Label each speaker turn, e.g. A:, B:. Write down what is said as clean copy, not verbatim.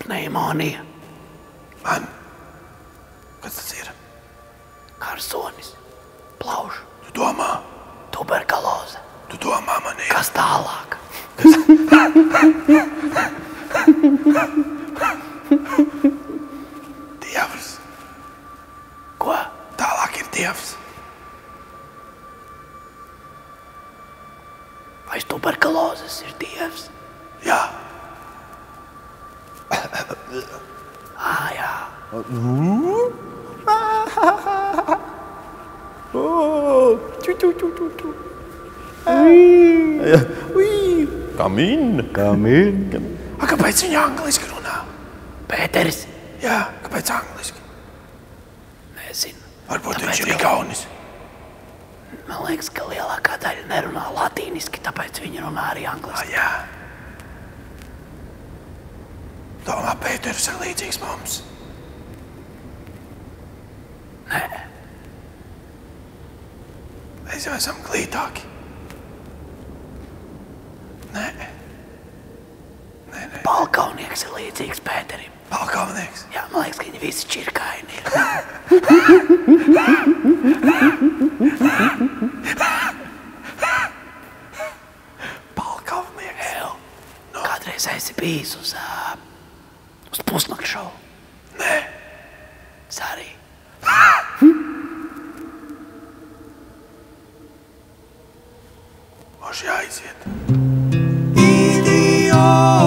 A: Pneimonija.
B: Man? Kas tas ir?
A: Karsonis. Plaušu.
B: Tu domā?
A: Tuberkuloze.
B: Tu domā manī?
A: Kas tālāk?
B: Dievs.
A: Ko?
B: Tālāk ir Dievs.
A: Vai tuberkulozes ir Dievs?
B: Jā.
A: Jā.
C: Come in.
B: A, kāpēc viņa angliski runā?
A: Pēteris?
B: Jā, kāpēc angliski?
A: Nezinu.
B: Varbūt
A: Tāpēc,
B: viņš ir
A: ka-
B: igaunis.
A: Man liekas, ka lielākā daļa nerunā latīniski, tāpēc viņi runā arī angliski.
B: Jā. Domā, Pēters ir līdzīgs mums.
A: Nē,
B: Mēs jau esam glītāki. Nē.
A: Balkaunieks ir līdzīgs Pēterim.
B: Balkaunieks.
A: Jā, man liekas, ka viņi visi čirkaini ir.
B: Balkaunieks.
A: Kādreiz esi bijis uz pusnakts šovu?
B: Nē.
A: Es arī.
B: Mums jāiziet.
D: Idiot!